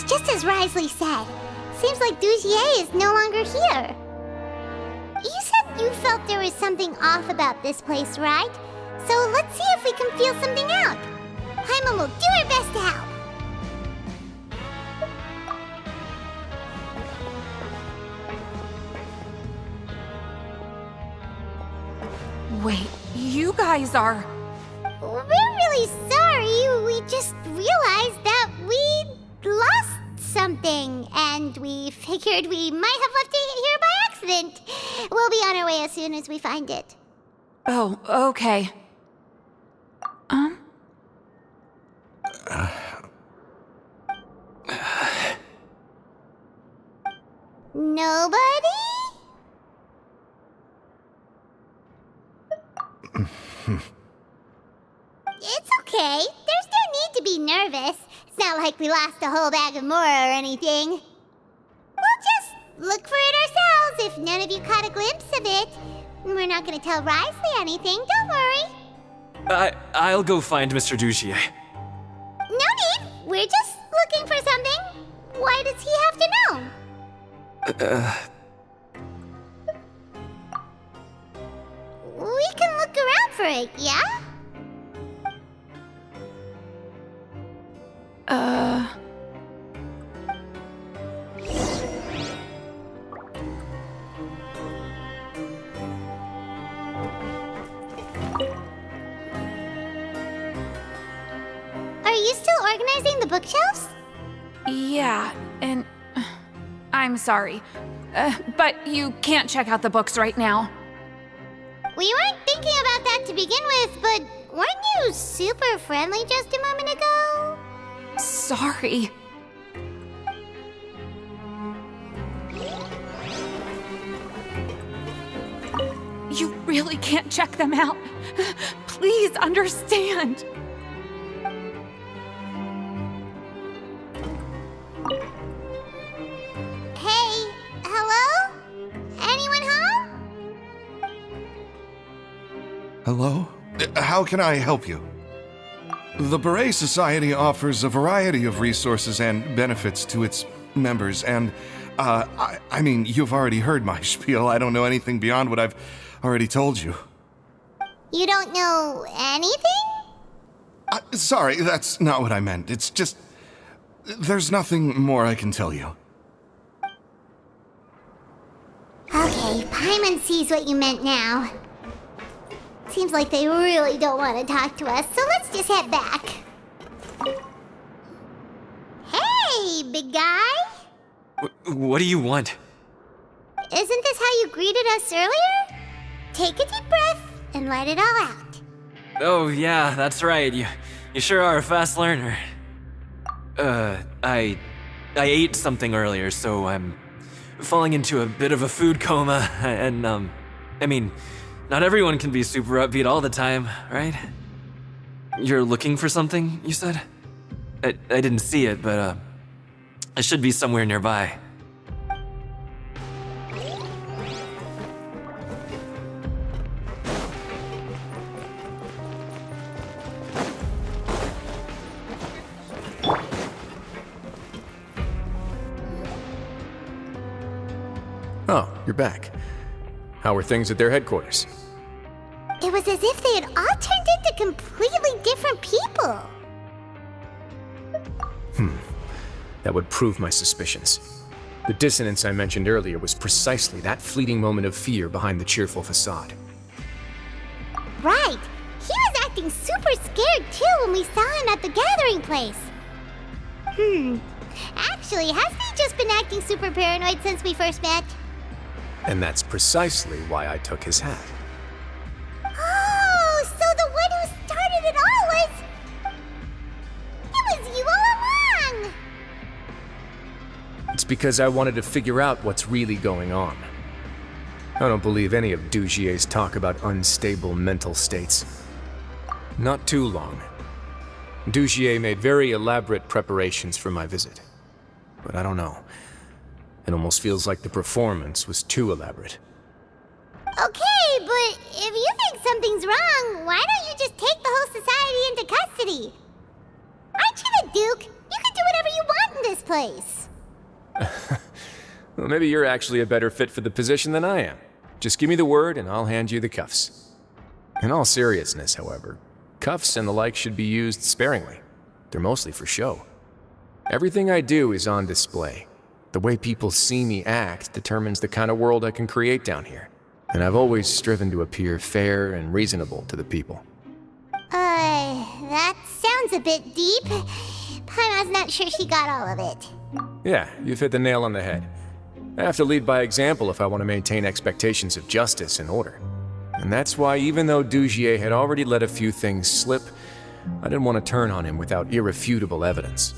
just as Wriothesley said. Seems like Dugier is no longer here. You said you felt there was something off about this place, right? So let's see if we can feel something out. Paimon will do her best to help. Wait, you guys are... We're really sorry. We just realized that we lost something, and we figured we might have left it here by accident. We'll be on our way as soon as we find it. Oh, okay. Nobody? It's okay. There's no need to be nervous. It's not like we lost a whole bag of Mora or anything. We'll just look for it ourselves if none of you caught a glimpse of it. We're not gonna tell Wriothesley anything, don't worry. I'll go find Mr. Dugier. No need. We're just looking for something. Why does he have to know? We can look around for it, yeah? Are you still organizing the bookshelves? Yeah, and... I'm sorry. But you can't check out the books right now. We weren't thinking about that to begin with, but weren't you super friendly just a moment ago? Sorry. You really can't check them out. Please understand. Hey, hello? Anyone home? Hello? How can I help you? The Beret Society offers a variety of resources and benefits to its members, and, I mean, you've already heard my spiel. I don't know anything beyond what I've already told you. You don't know anything? Sorry, that's not what I meant. It's just... there's nothing more I can tell you. Okay, Paimon sees what you meant now. Seems like they really don't want to talk to us, so let's just head back. Hey, big guy! What do you want? Isn't this how you greeted us earlier? Take a deep breath and let it all out. Oh, yeah, that's right. You sure are a fast learner. I ate something earlier, so I'm falling into a bit of a food coma, and, I mean, not everyone can be super upbeat all the time, right? You're looking for something, you said? I didn't see it, but, it should be somewhere nearby. Oh, you're back. How are things at their headquarters? It was as if they had all turned into completely different people. That would prove my suspicions. The dissonance I mentioned earlier was precisely that fleeting moment of fear behind the cheerful facade. Right. He was acting super scared too when we saw him at the gathering place. Actually, hasn't he just been acting super paranoid since we first met? And that's precisely why I took his hat. Oh, so the one who started it all was... It was you all along! It's because I wanted to figure out what's really going on. I don't believe any of Dugier's talk about unstable mental states. Not too long. Dugier made very elaborate preparations for my visit. But I don't know. It almost feels like the performance was too elaborate. Okay, but if you think something's wrong, why don't you just take the whole society into custody? Aren't you the Duke? You can do whatever you want in this place? Well, maybe you're actually a better fit for the position than I am. Just give me the word and I'll hand you the cuffs. In all seriousness, however, cuffs and the like should be used sparingly. They're mostly for show. Everything I do is on display. The way people see me act determines the kind of world I can create down here. And I've always striven to appear fair and reasonable to the people. That sounds a bit deep. Paimon's not sure she got all of it. Yeah, you've hit the nail on the head. I have to lead by example if I want to maintain expectations of justice and order. And that's why even though Dugier had already let a few things slip, I didn't want to turn on him without irrefutable evidence.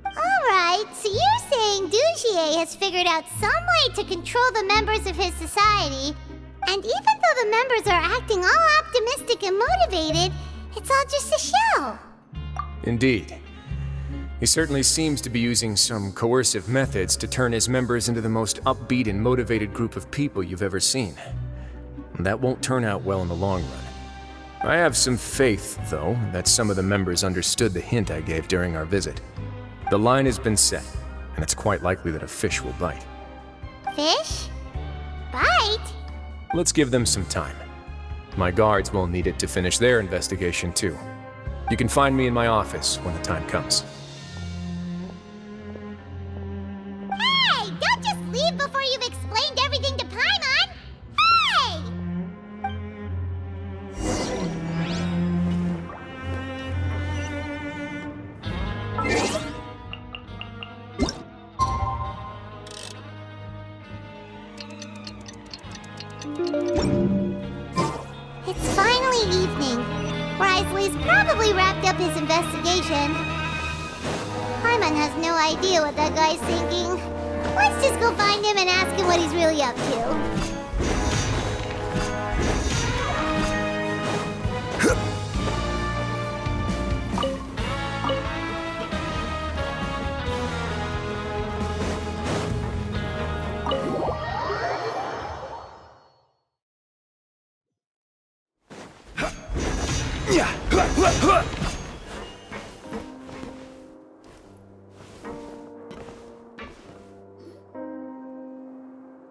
Alright, so you're saying Dugier has figured out some way to control the members of his society, and even though the members are acting all optimistic and motivated, it's all just a show. Indeed. He certainly seems to be using some coercive methods to turn his members into the most upbeat and motivated group of people you've ever seen. And that won't turn out well in the long run. I have some faith, though, that some of the members understood the hint I gave during our visit. The line has been set, and it's quite likely that a fish will bite. Fish? Bite? Let's give them some time. My guards will need it to finish their investigation, too. You can find me in my office when the time comes. Hey! Don't just leave before you've explained everything to Paimon! Hey! It's finally evening. Wriothesley's probably wrapped up his investigation. Paimon has no idea what that guy's thinking. Let's just go find him and ask him what he's really up to.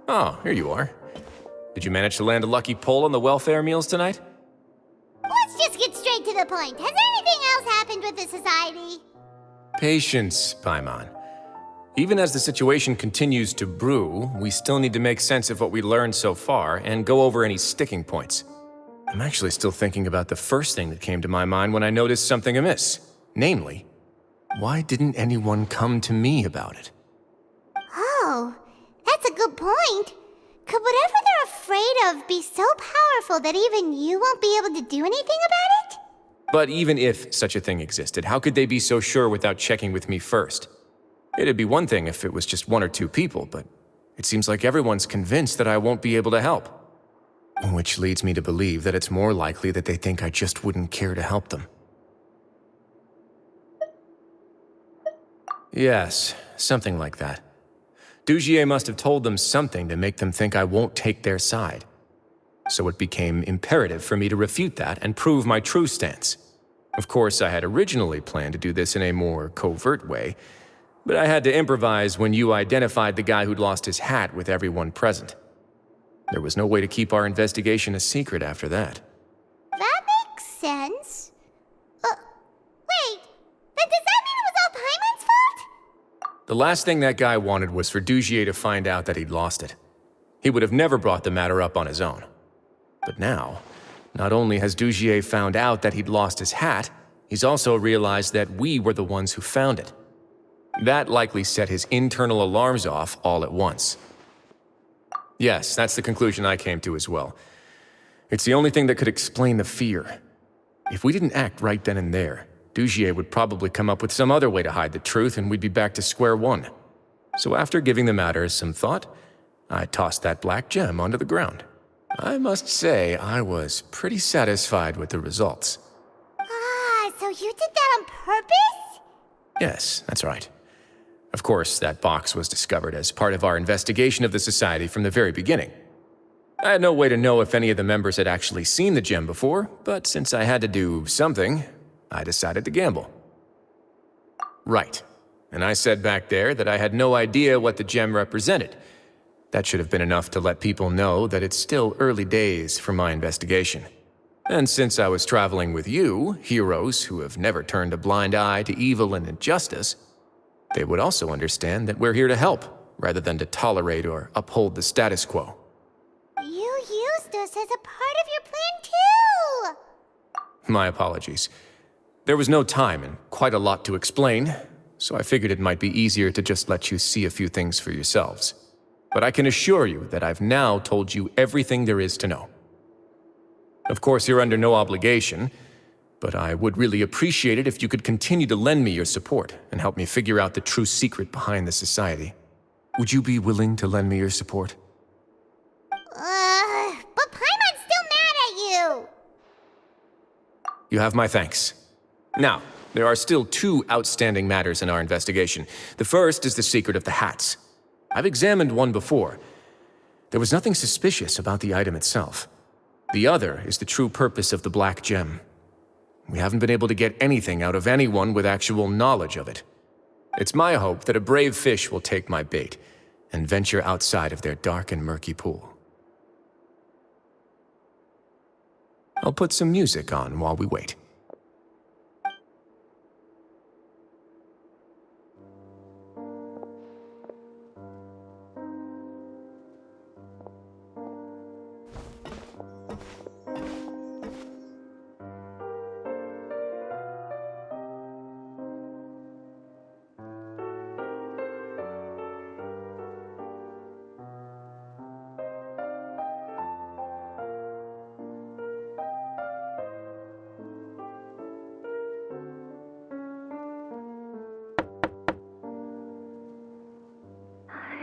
Oh, here you are. Did you manage to land a lucky pull on the welfare meals tonight? Let's just get straight to the point. Has anything else happened with the society? Patience, Paimon. Even as the situation continues to brew, we still need to make sense of what we learned so far and go over any sticking points. I'm actually still thinking about the first thing that came to my mind when I noticed something amiss. Namely, why didn't anyone come to me about it? Oh, that's a good point. Could whatever they're afraid of be so powerful that even you won't be able to do anything about it? But even if such a thing existed, how could they be so sure without checking with me first? It'd be one thing if it was just one or two people, but it seems like everyone's convinced that I won't be able to help. Which leads me to believe that it's more likely that they think I just wouldn't care to help them. Yes, something like that. Dugier must have told them something to make them think I won't take their side. So it became imperative for me to refute that and prove my true stance. Of course, I had originally planned to do this in a more covert way, but I had to improvise when you identified the guy who'd lost his hat with everyone present. There was no way to keep our investigation a secret after that. That makes sense. Wait, then does that mean it was all Paimon's fault? The last thing that guy wanted was for Dugier to find out that he'd lost it. He would have never brought the matter up on his own. But now, not only has Dugier found out that he'd lost his hat, he's also realized that we were the ones who found it. That likely set his internal alarms off all at once. Yes, that's the conclusion I came to as well. It's the only thing that could explain the fear. If we didn't act right then and there, Dugier would probably come up with some other way to hide the truth and we'd be back to square one. So after giving the matter some thought, I tossed that black gem onto the ground. I must say, I was pretty satisfied with the results. Ah, so you did that on purpose? Yes, that's right. Of course, that box was discovered as part of our investigation of the society from the very beginning. I had no way to know if any of the members had actually seen the gem before, but since I had to do something, I decided to gamble. Right. and I said back there that I had no idea what the gem represented. That should have been enough to let people know that it's still early days for my investigation. And since I was traveling with you, heroes who have never turned a blind eye to evil and injustice, they would also understand that we're here to help, rather than to tolerate or uphold the status quo. You used us as a part of your plan too! My apologies. There was no time and quite a lot to explain, so I figured it might be easier to just let you see a few things for yourselves. But I can assure you that I've now told you everything there is to know. Of course, you're under no obligation, but I would really appreciate it if you could continue to lend me your support and help me figure out the true secret behind the society. Would you be willing to lend me your support? But Paimon's still mad at you! You have my thanks. Now, there are still two outstanding matters in our investigation. The first is the secret of the hats. I've examined one before. There was nothing suspicious about the item itself. The other is the true purpose of the black gem. We haven't been able to get anything out of anyone with actual knowledge of it. It's my hope that a brave fish will take my bait and venture outside of their dark and murky pool. I'll put some music on while we wait.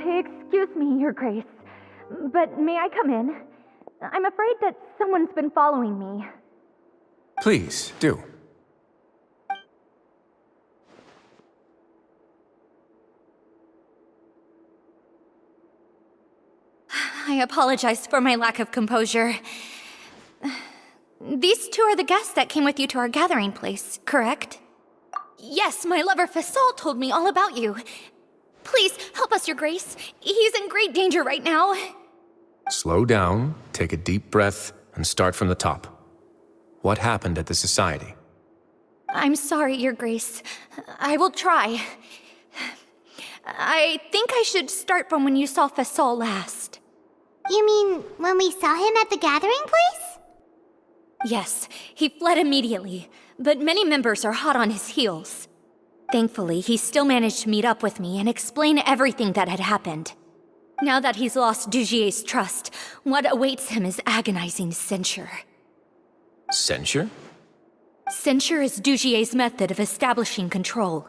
Excuse me, Your Grace, but may I come in? I'm afraid that someone's been following me. Please, do. I apologize for my lack of composure. These two are the guests that came with you to our gathering place, correct? Yes, my lover Fasol told me all about you. Please, help us, Your Grace. He's in great danger right now. Slow down, take a deep breath, and start from the top. What happened at the Society? I'm sorry, Your Grace. I will try. I think I should start from when you saw Fasol last. You mean when we saw him at the gathering place? Yes, he fled immediately, but many members are hot on his heels. Thankfully, he still managed to meet up with me and explain everything that had happened. Now that he's lost Dugier's trust, what awaits him is agonizing censure. Censure? Censure is Dugier's method of establishing control,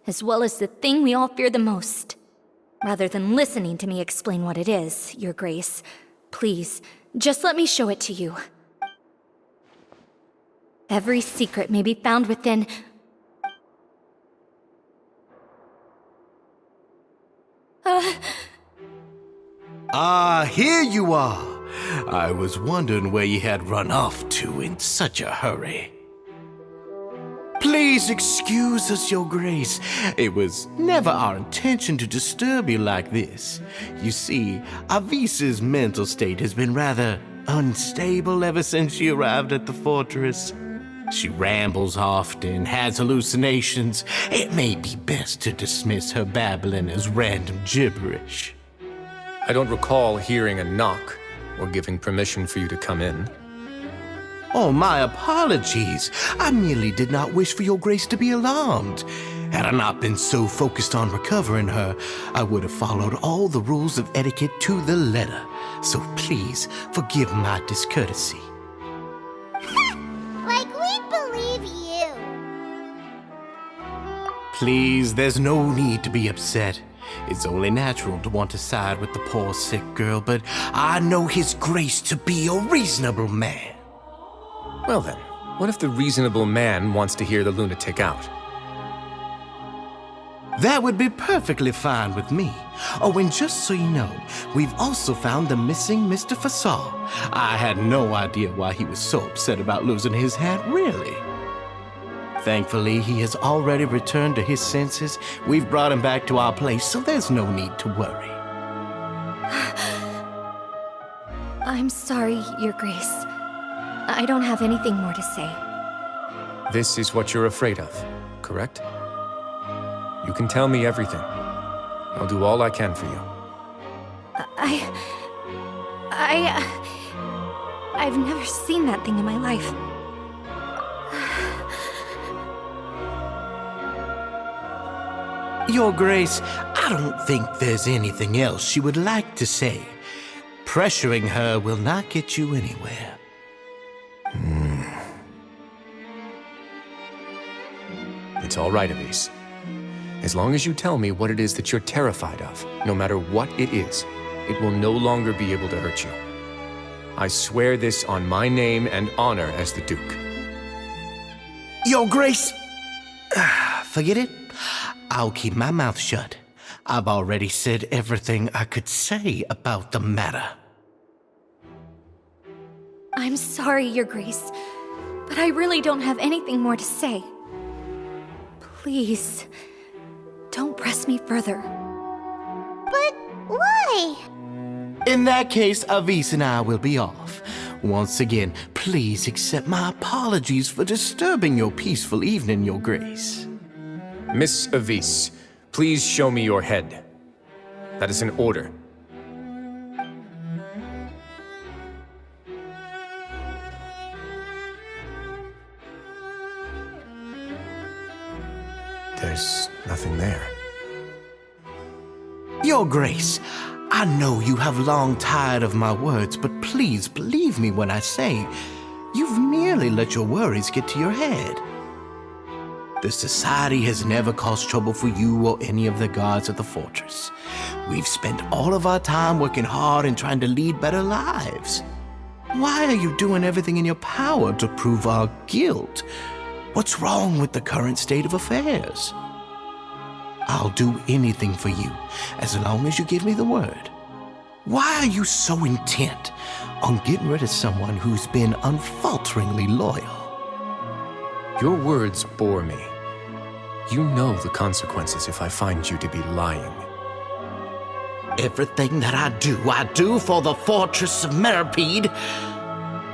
as well as the thing we all fear the most. Rather than listening to me explain what it is, Your Grace, please, just let me show it to you. Every secret may be found within... Here you are. I was wondering where you had run off to in such a hurry. Please excuse us, Your Grace. It was never our intention to disturb you like this. You see, Avisa's mental state has been rather unstable ever since she arrived at the fortress. She rambles often, has hallucinations. It may be best to dismiss her babbling as random gibberish. I don't recall hearing a knock or giving permission for you to come in. Oh, my apologies. I merely did not wish for Your Grace to be alarmed. Had I not been so focused on recovering her, I would have followed all the rules of etiquette to the letter. So please forgive my discourtesy. Like we believe you. Please, there's no need to be upset. It's only natural to want to side with the poor sick girl, but I know His Grace to be a reasonable man. Well then, what if the reasonable man wants to hear the lunatic out? That would be perfectly fine with me. Oh, and just so you know, we've also found the missing Mr. Fasol. I had no idea why he was so upset about losing his hat, really. Thankfully, he has already returned to his senses. We've brought him back to our place, so there's no need to worry. I'm sorry, Your Grace. I don't have anything more to say. This is what you're afraid of, correct? You can tell me everything. I'll do all I can for you. I've never seen that thing in my life. Your Grace, I don't think there's anything else she would like to say. Pressuring her will not get you anywhere. It's all right, Elise. As long as you tell me what it is that you're terrified of, no matter what it is, it will no longer be able to hurt you. I swear this on my name and honor as the Duke. Your Grace! Forget it. I'll keep my mouth shut. I've already said everything I could say about the matter. I'm sorry, Your Grace, but I really don't have anything more to say. Please, don't press me further. But why? In that case, Avis and I will be off. Once again, please accept my apologies for disturbing your peaceful evening, Your Grace. Miss Avis, please show me your head. That is an order. There's nothing there. Your Grace, I know you have long tired of my words, but please believe me when I say you've merely let your worries get to your head. The Society has never caused trouble for you or any of the guards at the fortress. We've spent all of our time working hard and trying to lead better lives. Why are you doing everything in your power to prove our guilt? What's wrong with the current state of affairs? I'll do anything for you, as long as you give me the word. Why are you so intent on getting rid of someone who's been unfalteringly loyal? Your words bore me. You know the consequences if I find you to be lying. Everything that I do for the Fortress of Meripede.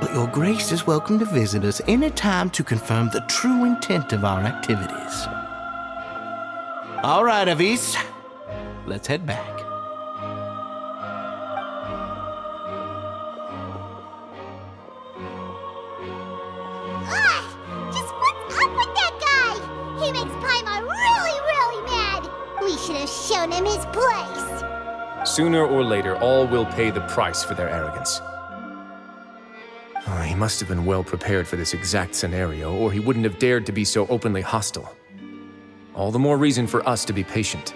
But Your Grace is welcome to visit us any time to confirm the true intent of our activities. All right, Avis. Let's head back. Just what's up with that guy? He makes Paimon really, really mad. We should have shown him his place. Sooner or later, all will pay the price for their arrogance. He must have been well prepared for this exact scenario, or he wouldn't have dared to be so openly hostile. All the more reason for us to be patient.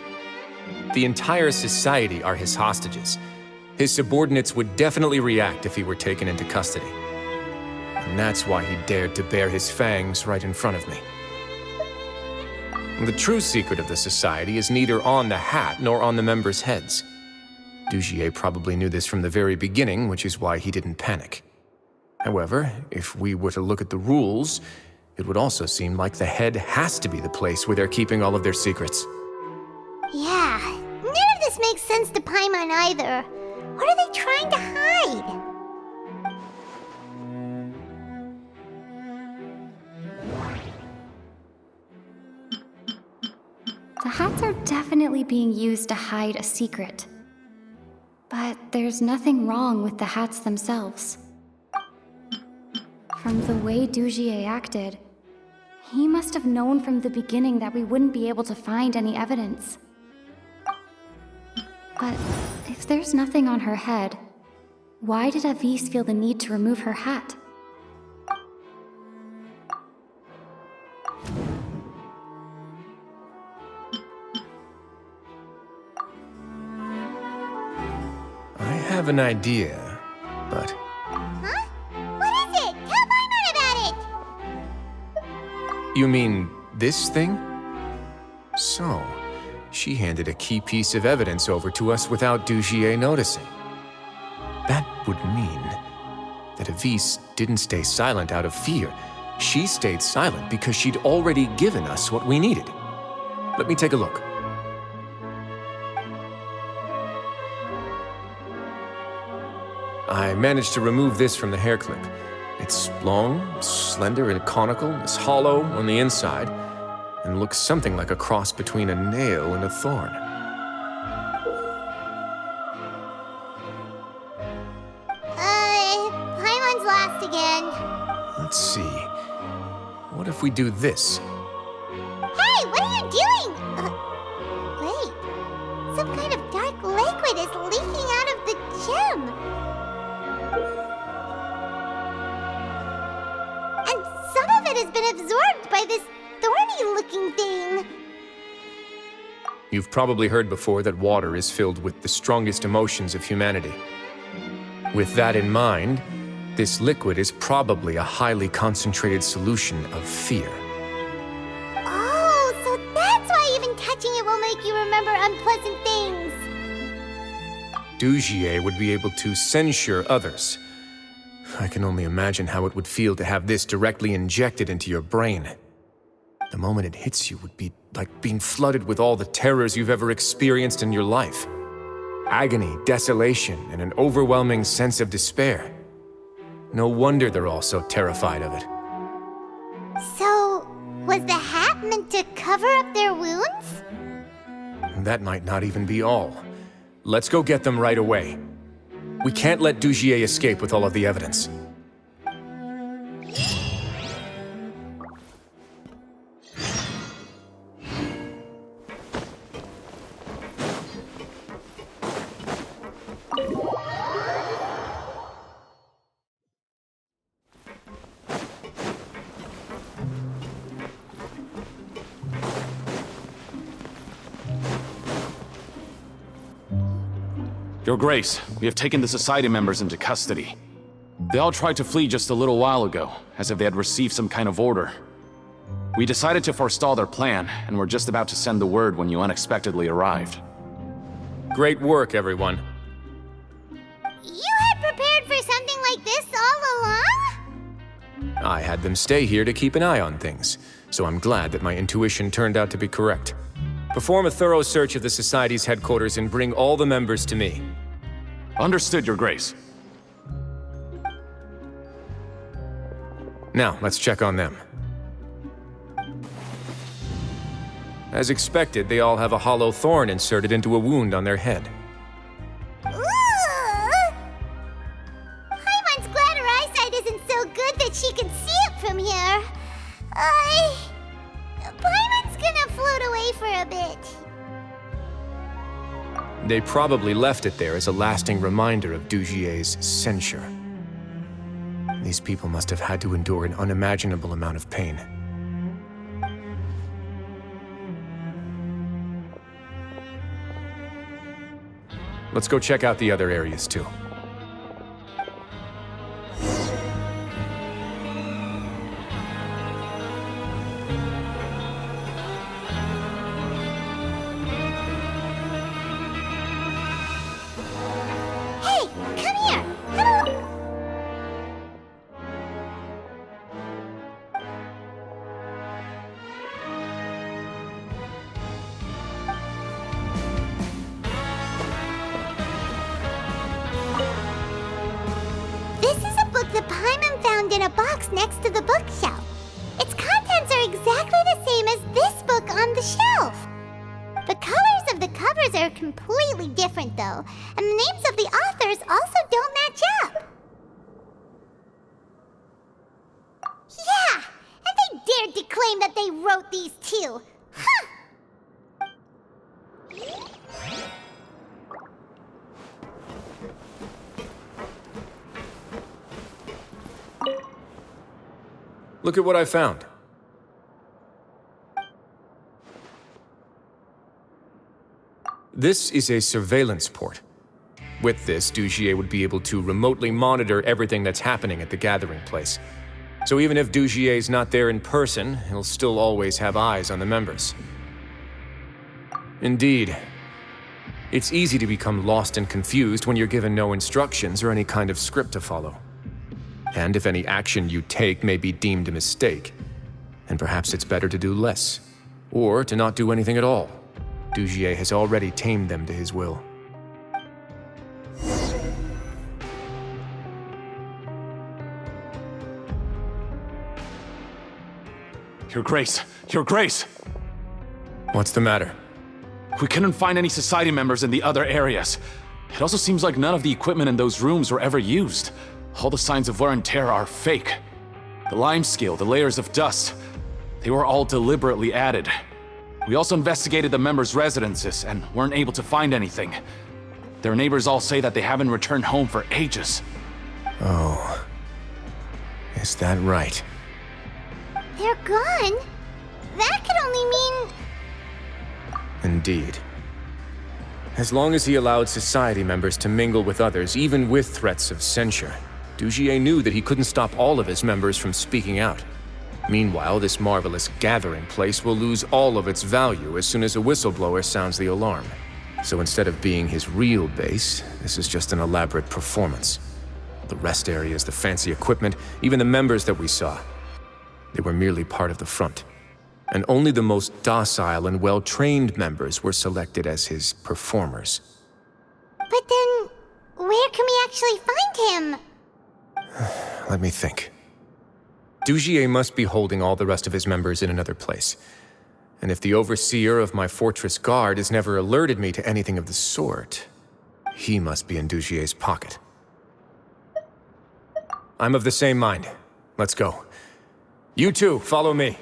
The entire society are his hostages. His subordinates would definitely react if he were taken into custody. And that's why he dared to bare his fangs right in front of me. The true secret of the society is neither on the hat nor on the members' heads. Dugier probably knew this from the very beginning, which is why he didn't panic. However, if we were to look at the rules, it would also seem like the head has to be the place where they're keeping all of their secrets. Yeah, none of this makes sense to Paimon either. What are they trying to hide? The hats are definitely being used to hide a secret. But there's nothing wrong with the hats themselves. From the way Dugier acted, he must have known from the beginning that we wouldn't be able to find any evidence. But if there's nothing on her head, why did Avis feel the need to remove her hat? I have an idea, but... Huh? What is it? Tell Paimon about it! You mean this thing? So, she handed a key piece of evidence over to us without Dugier noticing. That would mean that Avis didn't stay silent out of fear, She stayed silent because she'd already given us what we needed. Let me take a look. I managed to remove this from the hair clip. It's long, slender, and conical, it's hollow on the inside, and looks something like a cross between a nail and a thorn. Paimon's lost again. Let's see. What if we do this? Hey, what are you doing? Wait. Some kind of dark liquid is leaking out of the gem. And some of it has been absorbed by this thorny-looking thing. You've probably heard before that water is filled with the strongest emotions of humanity. With that in mind, this liquid is probably a highly concentrated solution of fear. Oh, so that's why even touching it will make you remember unpleasant things. Dugier would be able to censure others. I can only imagine how it would feel to have this directly injected into your brain. The moment it hits you would be like being flooded with all the terrors you've ever experienced in your life. Agony, desolation, and an overwhelming sense of despair. No wonder they're all so terrified of it. So, was the hat meant to cover up their wounds? That might not even be all. Let's go get them right away. We can't let Dugier escape with all of the evidence. Your Grace, we have taken the Society members into custody. They all tried to flee just a little while ago, as if they had received some kind of order. We decided to forestall their plan, and were just about to send the word when you unexpectedly arrived. Great work, everyone. You had prepared for something like this all along? I had them stay here to keep an eye on things, so I'm glad that my intuition turned out to be correct. Perform a thorough search of the Society's headquarters and bring all the members to me. Understood, Your Grace. Now, let's check on them. As expected, they all have a hollow thorn inserted into a wound on their head. Paimon's glad her eyesight isn't so good that she can see it from here. Paimon's gonna float away for a bit. They probably left it there as a lasting reminder of Dugier's censure. These people must have had to endure an unimaginable amount of pain. Let's go check out the other areas too. Hey, come here. Hello. This is a book that Paimon found in a box next to the bookshelf. Its contents are exactly the same as this book on the shelf. The colors of the covers are completely different, though, and the names of the authors also don't match up. Yeah, and they dared to claim that they wrote these too. Huh! Look at what I found. This is a surveillance port. With this, Dugier would be able to remotely monitor everything that's happening at the gathering place. So even if Dugier's not there in person, he'll still always have eyes on the members. Indeed. It's easy to become lost and confused when you're given no instructions or any kind of script to follow. And if any action you take may be deemed a mistake, then perhaps it's better to do less, or to not do anything at all. Dugier has already tamed them to his will. Your Grace! Your Grace! What's the matter? We couldn't find any Society members in the other areas. It also seems like none of the equipment in those rooms were ever used. All the signs of wear and tear are fake. The lime scale, the layers of dust, they were all deliberately added. We also investigated the members' residences and weren't able to find anything. Their neighbors all say that they haven't returned home for ages. Oh. Is that right? They're gone? That could only mean... Indeed. As long as he allowed Society members to mingle with others, even with threats of censure, Dugier knew that he couldn't stop all of his members from speaking out. Meanwhile, this marvelous gathering place will lose all of its value as soon as a whistleblower sounds the alarm. So instead of being his real base, this is just an elaborate performance. The rest areas, the fancy equipment, even the members that we saw, they were merely part of the front. And only the most docile and well-trained members were selected as his performers. But then, where can we actually find him? Let me think. Dugier must be holding all the rest of his members in another place. And if the overseer of my fortress guard has never alerted me to anything of the sort, he must be in Dugier's pocket. I'm of the same mind. Let's go. You two, follow me.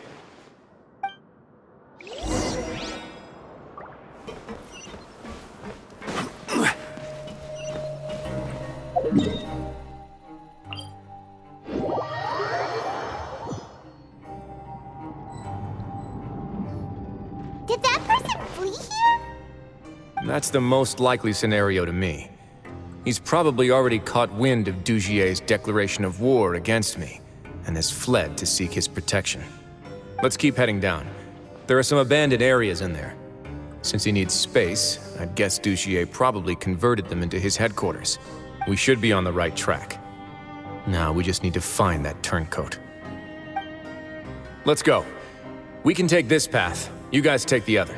Did that person flee here? That's the most likely scenario to me. He's probably already caught wind of Dugier's declaration of war against me, and has fled to seek his protection. Let's keep heading down. There are some abandoned areas in there. Since he needs space, I'd guess Dugier probably converted them into his headquarters. We should be on the right track. Now we just need to find that turncoat. Let's go. We can take this path. You guys take the other.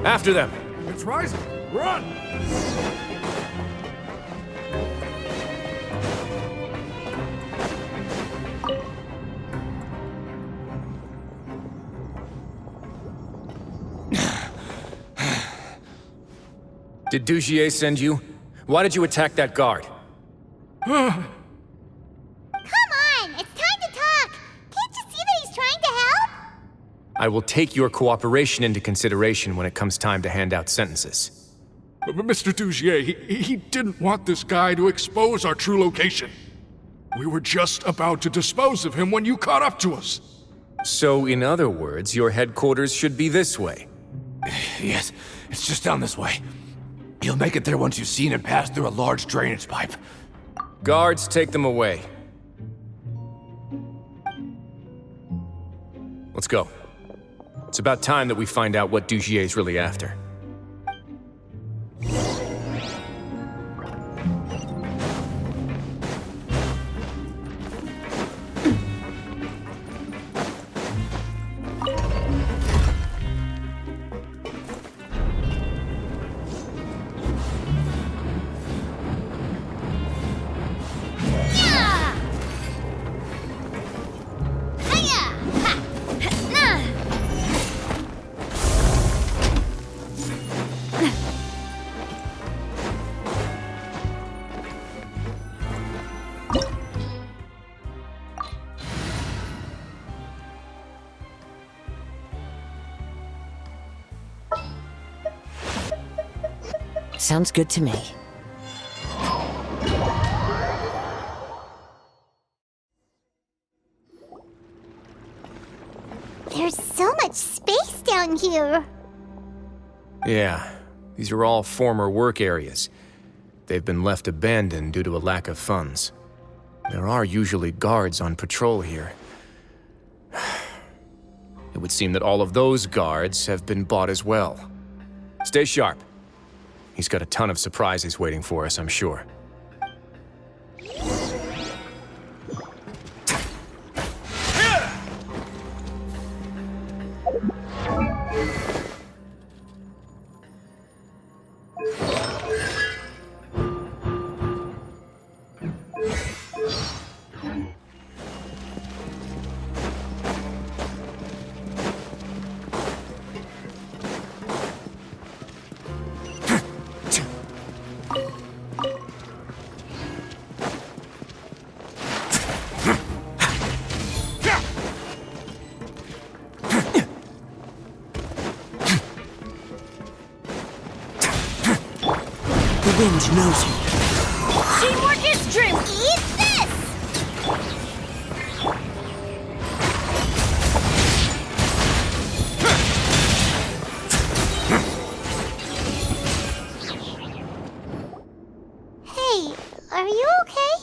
After them! It's rising! Run! Did Dugier send you? Why did you attack that guard? Come on! It's time to talk! Can't you see that he's trying to help? I will take your cooperation into consideration when it comes time to hand out sentences. But Mr. Dugier, he didn't want this guy to expose our true location. We were just about to dispose of him when you caught up to us. So, in other words, your headquarters should be this way. Yes, it's just down this way. You'll make it there once you've seen it pass through a large drainage pipe. Guards, take them away. Let's go. It's about time that we find out what Dugier's really after. Sounds good to me. There's so much space down here. Yeah, these are all former work areas. They've been left abandoned due to a lack of funds. There are usually guards on patrol here. It would seem that all of those guards have been bought as well. Stay sharp. He's got a ton of surprises waiting for us, I'm sure. The wind knows you. Teamwork is true. Eat this! Hey, are you okay?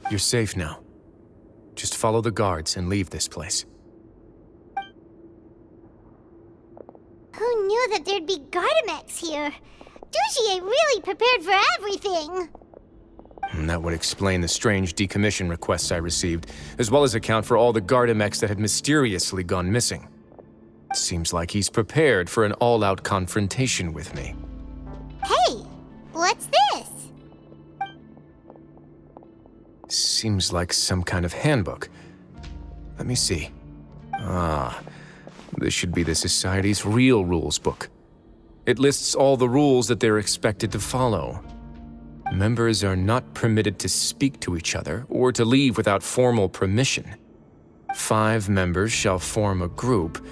You're safe now. Just follow the guards and leave this place. Who knew that there'd be Gardamex here? Dougie really prepared for everything. And that would explain the strange decommission requests I received, as well as account for all the Gardamex that had mysteriously gone missing. Seems like he's prepared for an all-out confrontation with me. Hey, what's this? Seems like some kind of handbook. Let me see. Ah, this should be the Society's real rules book. It lists all the rules that they're expected to follow. Members are not permitted to speak to each other or to leave without formal permission. 5 members shall form a group,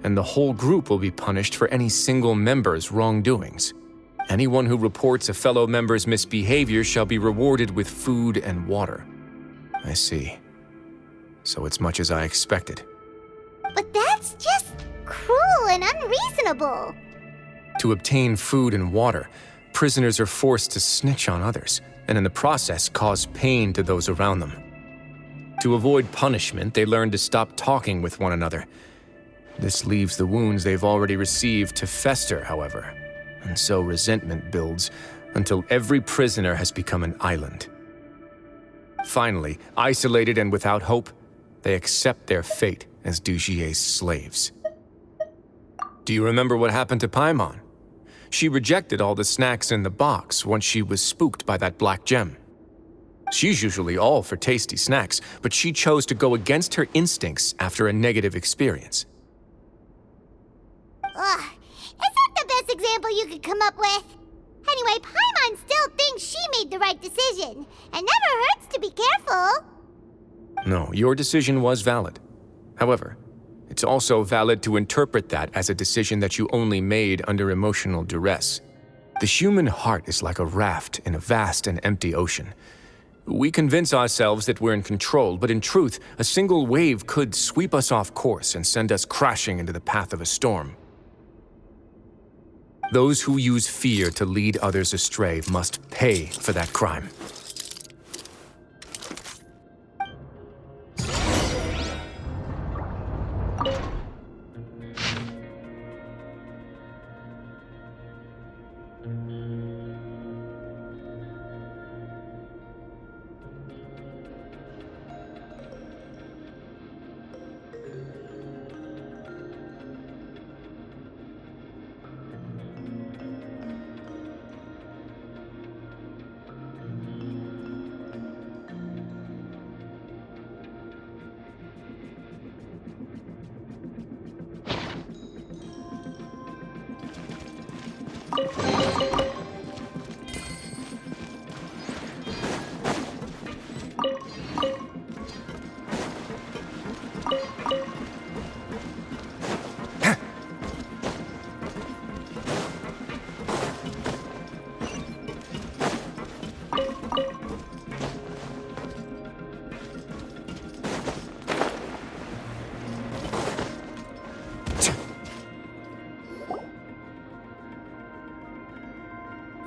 and the whole group will be punished for any single member's wrongdoings. Anyone who reports a fellow member's misbehavior shall be rewarded with food and water. I see. So it's much as I expected. But that's just cruel and unreasonable. To obtain food and water, prisoners are forced to snitch on others, and in the process cause pain to those around them. To avoid punishment, they learn to stop talking with one another. This leaves the wounds they've already received to fester, however, and so resentment builds until every prisoner has become an island. Finally, isolated and without hope, they accept their fate as Dougier's slaves. Do you remember what happened to Paimon? She rejected all the snacks in the box once she was spooked by that black gem. She's usually all for tasty snacks, but she chose to go against her instincts after a negative experience. Ugh, is that the best example you could come up with? Anyway, Paimon still thinks she made the right decision, and never hurts to be careful. No, your decision was valid. However, it's also valid to interpret that as a decision that you only made under emotional duress. The human heart is like a raft in a vast and empty ocean. We convince ourselves that we're in control, but in truth, a single wave could sweep us off course and send us crashing into the path of a storm. Those who use fear to lead others astray must pay for that crime.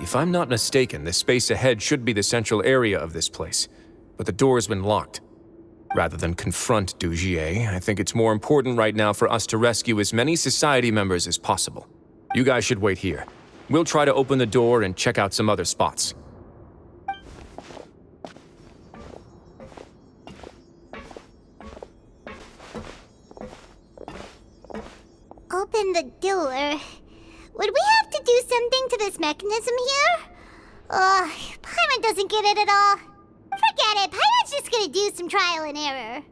If I'm not mistaken, the space ahead should be the central area of this place, but the door's been locked. Rather than confront Dugier, I think it's more important right now for us to rescue as many society members as possible. You guys should wait here. We'll try to open the door and check out some other spots. Open the door. Would we have to do something to this mechanism here? Ugh, Paimon doesn't get it at all. Forget it, Paimon's just gonna do some trial and error.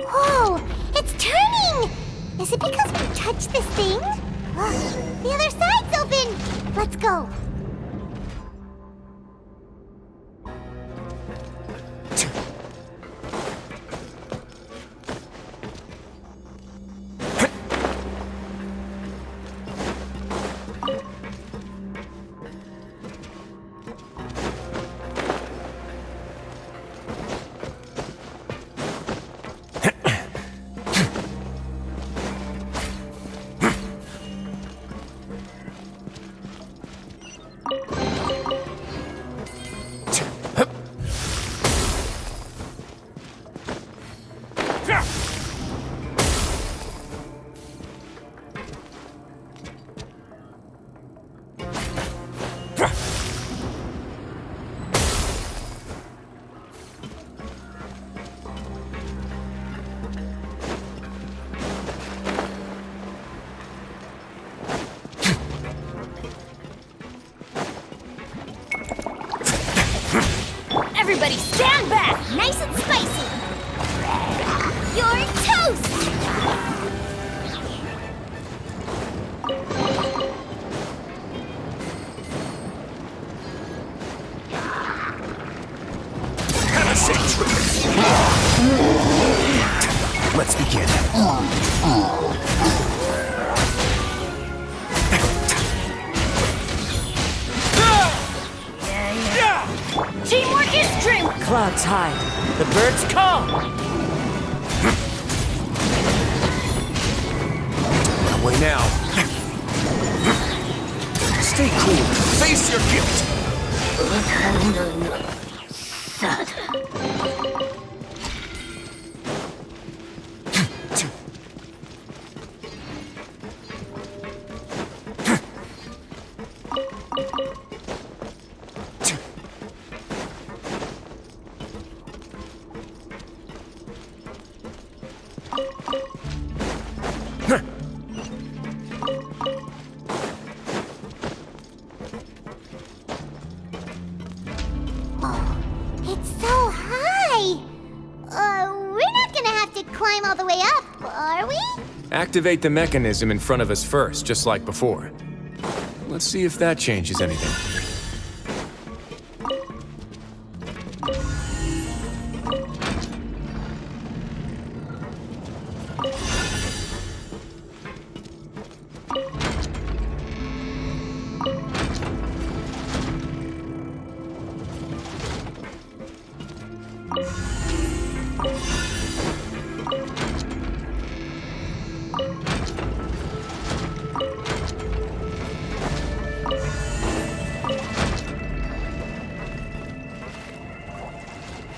Whoa, it's turning! Is it because we touched this thing? The other side's open! Let's go. Everybody stand back! Nice and spicy! You're toast! Have a safe trip. Let's begin. Teamwork is dream! Clouds hide. The birds come. Away now. Stay cool. Face your guilt. It's so high! We're not gonna have to climb all the way up, are we? Activate the mechanism in front of us first, just like before. Let's see if that changes anything.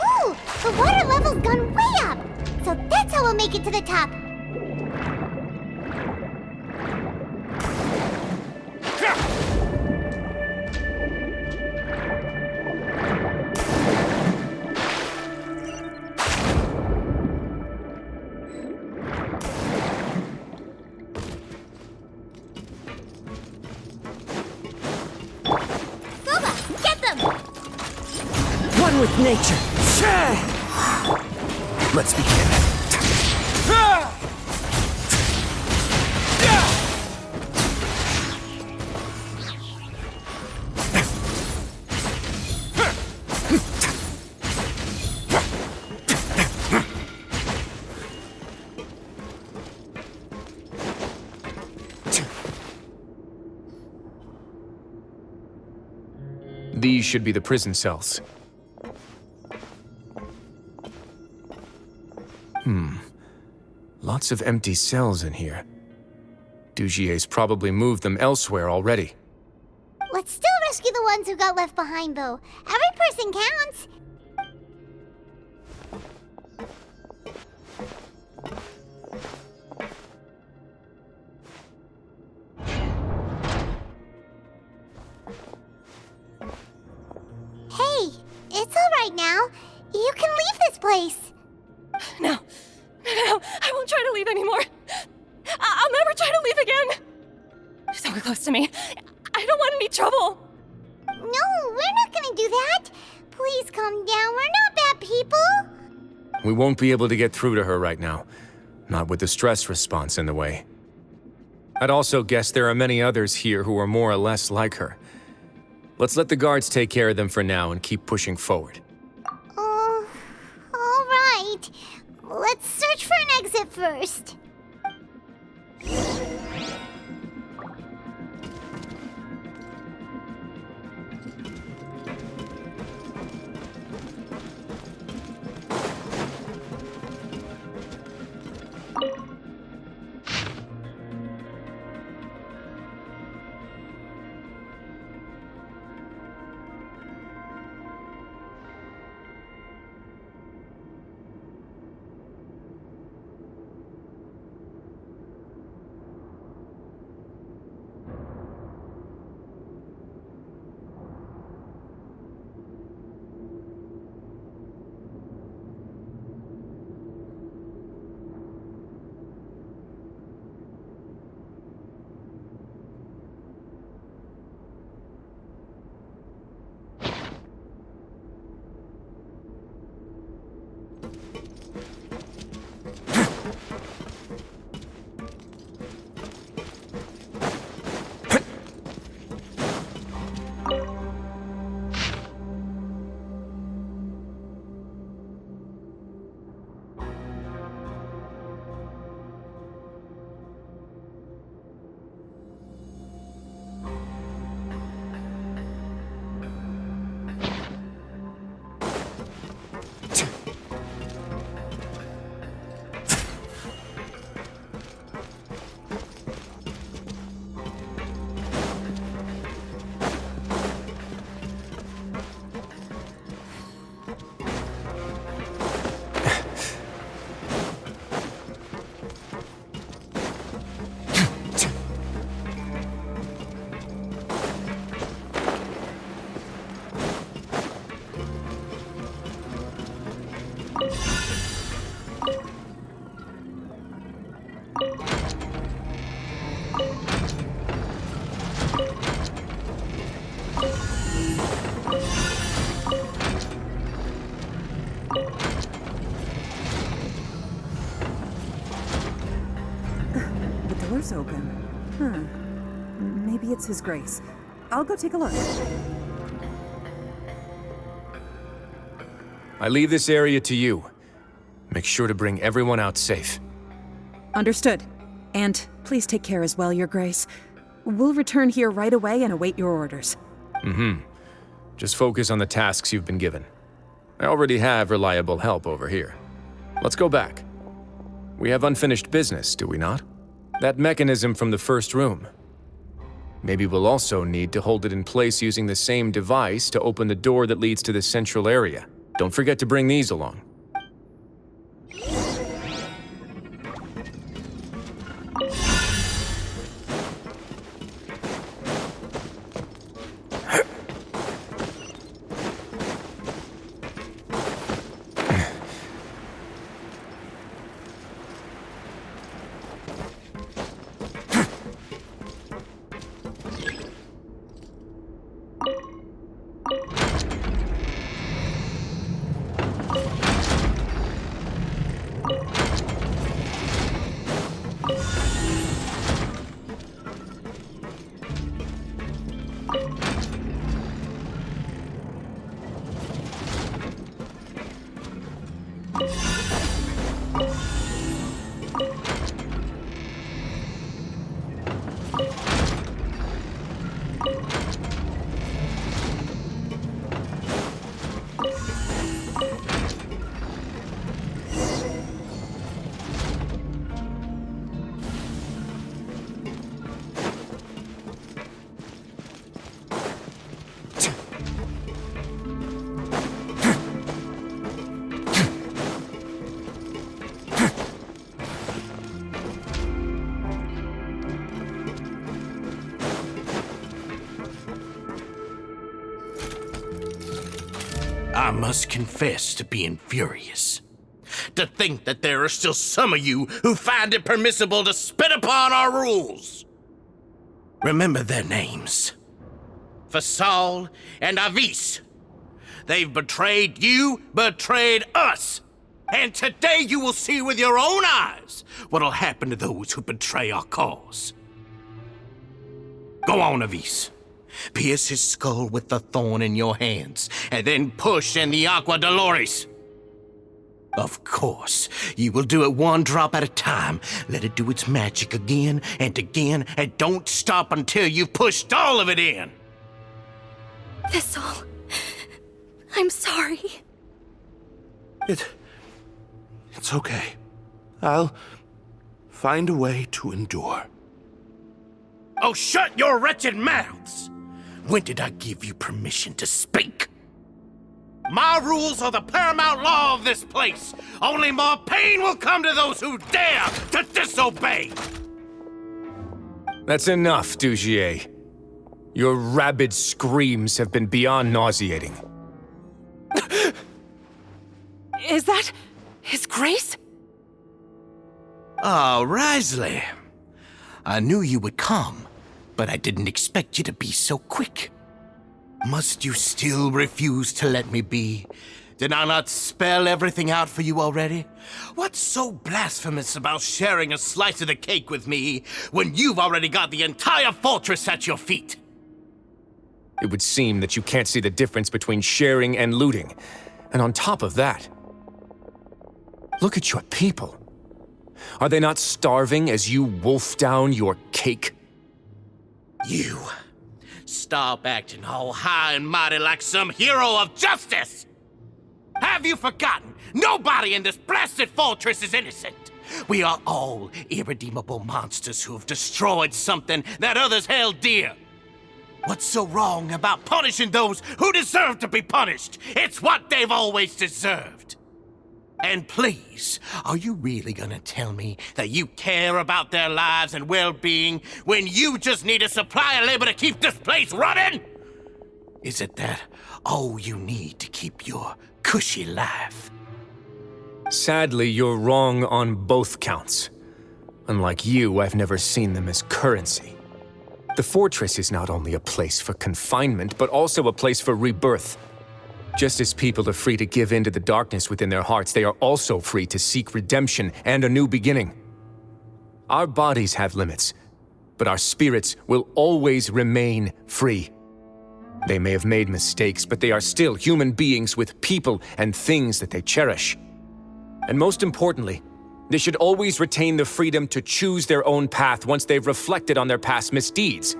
Ooh, the water level's gone way up! So that's how we'll make it to the top. Boba, get them! One with nature. Let's begin. These should be the prison cells. Lots of empty cells in here. Dugier's probably moved them elsewhere already. Let's still rescue the ones who got left behind, though. Every person counts. Hey, it's all right now. You can leave this place. No, I won't try to leave anymore. I'll never try to leave again. Don't get close to me. I don't want any trouble. No, we're not gonna do that. Please calm down. We're not bad people. We won't be able to get through to her right now. Not with the stress response in the way. I'd also guess there are many others here who are more or less like her. Let's let the guards take care of them for now and keep pushing forward. All right. Let's search for an exit first. Door's open. Maybe it's His Grace. I'll go take a look. I leave this area to you. Make sure to bring everyone out safe. Understood. And please take care as well, Your Grace. We'll return here right away and await your orders. Just focus on the tasks you've been given. I already have reliable help over here. Let's go back. We have unfinished business, do we not? That mechanism from the first room. Maybe we'll also need to hold it in place using the same device to open the door that leads to the central area. Don't forget to bring these along. I must confess to being furious. To think that there are still some of you who find it permissible to spit upon our rules. Remember their names. Fasal and Avis. They've betrayed you, betrayed us. And today you will see with your own eyes what'll happen to those who betray our cause. Go on, Avis. Pierce his skull with the thorn in your hands, and then push in the Aqua Dolores. Of course, you will do it one drop at a time. Let it do its magic again, and don't stop until you've pushed all of it in. Thistle, I'm sorry. It's okay. I'll find a way to endure. Oh, shut your wretched mouths! When did I give you permission to speak? My rules are the paramount law of this place. Only more pain will come to those who dare to disobey. That's enough, Dugier. Your rabid screams have been beyond nauseating. Is that His Grace? Oh, Wriothesley. I knew you would come, but I didn't expect you to be so quick. Must you still refuse to let me be? Did I not spell everything out for you already? What's so blasphemous about sharing a slice of the cake with me when you've already got the entire fortress at your feet? It would seem that you can't see the difference between sharing and looting. And on top of that, look at your people. Are they not starving as you wolf down your cake? You. Stop acting all high and mighty like some hero of justice! Have you forgotten? Nobody in this blasted fortress is innocent. We are all irredeemable monsters who have destroyed something that others held dear. What's so wrong about punishing those who deserve to be punished? It's what they've always deserved. And please, are you really gonna tell me that you care about their lives and well-being when you just need a supply of labor to keep this place running? Is it that all you need to keep your cushy life? Sadly, you're wrong on both counts. Unlike you, I've never seen them as currency. The fortress is not only a place for confinement, but also a place for rebirth. Just as people are free to give in to the darkness within their hearts, they are also free to seek redemption and a new beginning. Our bodies have limits, but our spirits will always remain free. They may have made mistakes, but they are still human beings with people and things that they cherish. And most importantly, they should always retain the freedom to choose their own path once they've reflected on their past misdeeds.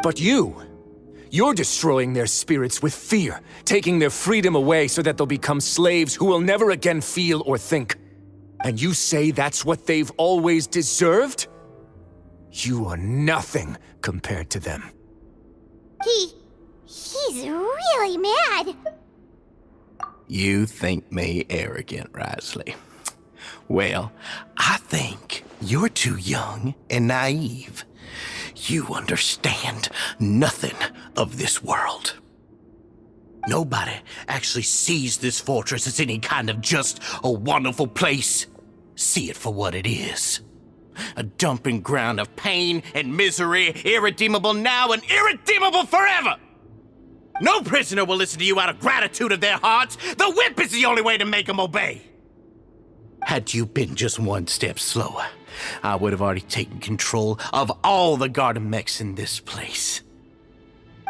But you're destroying their spirits with fear, taking their freedom away so that they'll become slaves who will never again feel or think. And you say that's what they've always deserved? You are nothing compared to them. He's really mad. You think me arrogant, Wriothesley. Well, I think you're too young and naive. You understand nothing of this world. Nobody actually sees this fortress as any kind of just a wonderful place. See it for what it is. A dumping ground of pain and misery, irredeemable now and irredeemable forever. No prisoner will listen to you out of gratitude of their hearts. The whip is the only way to make them obey. Had you been just one step slower, I would have already taken control of all the garden mechs in this place.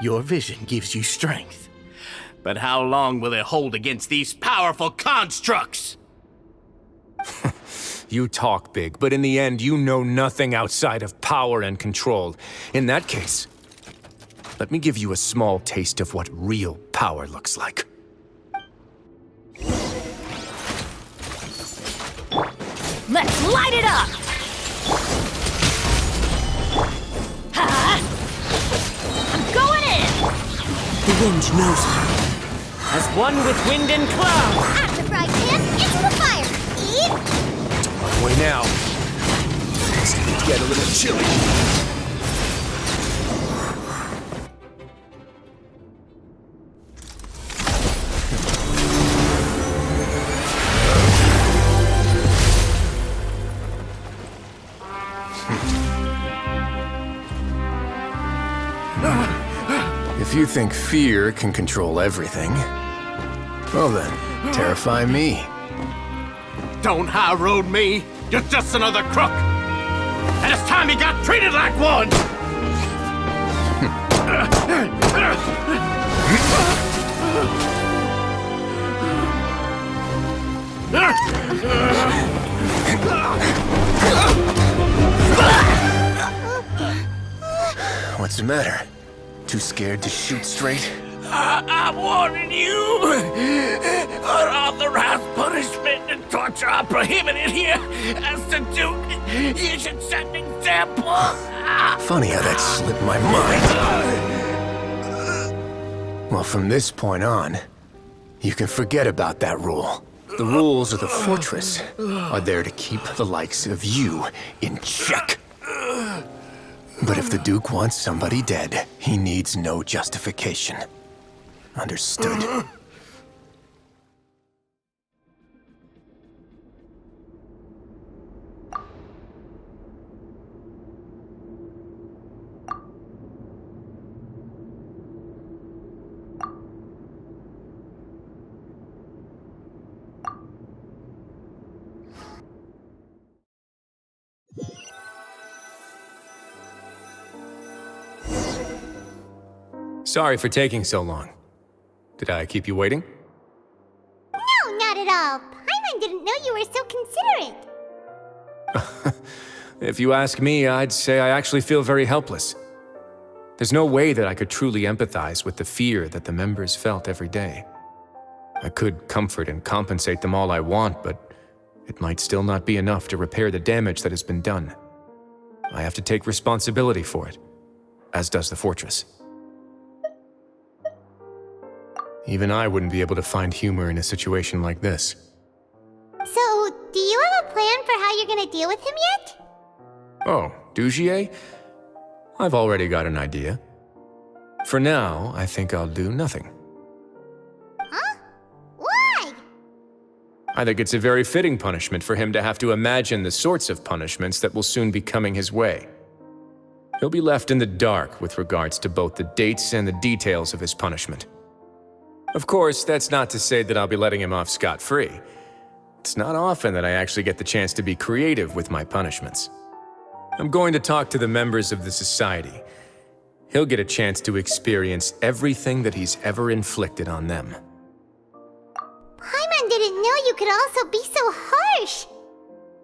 Your vision gives you strength, but how long will it hold against these powerful constructs? You talk big, but in the end, you know nothing outside of power and control. In that case, let me give you a small taste of what real power looks like. Let's light it up! Ha! I'm going in! The wind knows me. As one with wind and cloud. Out of the frying pan, into the fire. Eat. On the way now. It's gonna get a little chilly. think fear can control everything, well then, terrify me. Don't high road me. You're just another crook. And it's time you got treated like one. What's the matter? Too scared to shoot straight? I'm warning you. Unauthorized punishment and torture are prohibited here. As the Duke, you should set an example. Funny how that slipped my mind. Well, from this point on, you can forget about that rule. The rules of the fortress are there to keep the likes of you in check. But if the Duke wants somebody dead, he needs no justification. Understood? Sorry for taking so long. Did I keep you waiting? No, not at all. Paimon didn't know you were so considerate. If you ask me, I'd say I actually feel very helpless. There's no way that I could truly empathize with the fear that the members felt every day. I could comfort and compensate them all I want, but it might still not be enough to repair the damage that has been done. I have to take responsibility for it, as does the fortress. Even I wouldn't be able to find humor in a situation like this. So, do you have a plan for how you're gonna deal with him yet? Oh, Dugier? I've already got an idea. For now, I think I'll do nothing. Huh? Why? I think it's a very fitting punishment for him to have to imagine the sorts of punishments that will soon be coming his way. He'll be left in the dark with regards to both the dates and the details of his punishment. Of course, that's not to say that I'll be letting him off scot-free. It's not often that I actually get the chance to be creative with my punishments. I'm going to talk to the members of the society. He'll get a chance to experience everything that he's ever inflicted on them. Paimon didn't know you could also be so harsh.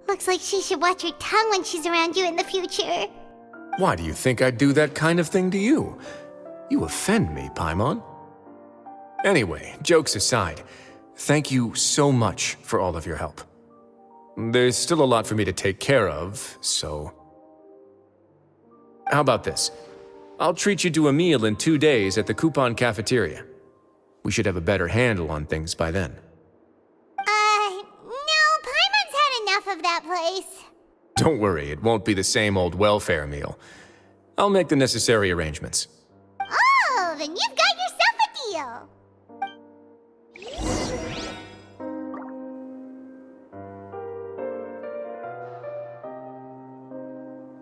Looks like she should watch her tongue when she's around you in the future. Why do you think I'd do that kind of thing to you? You offend me, Paimon. Anyway, jokes aside, thank you so much for all of your help. There's still a lot for me to take care of, so... How about this? I'll treat you to a meal in 2 days at the Coupon Cafeteria. We should have a better handle on things by then. No, Paimon's had enough of that place. Don't worry, it won't be the same old welfare meal. I'll make the necessary arrangements. Oh, then you've got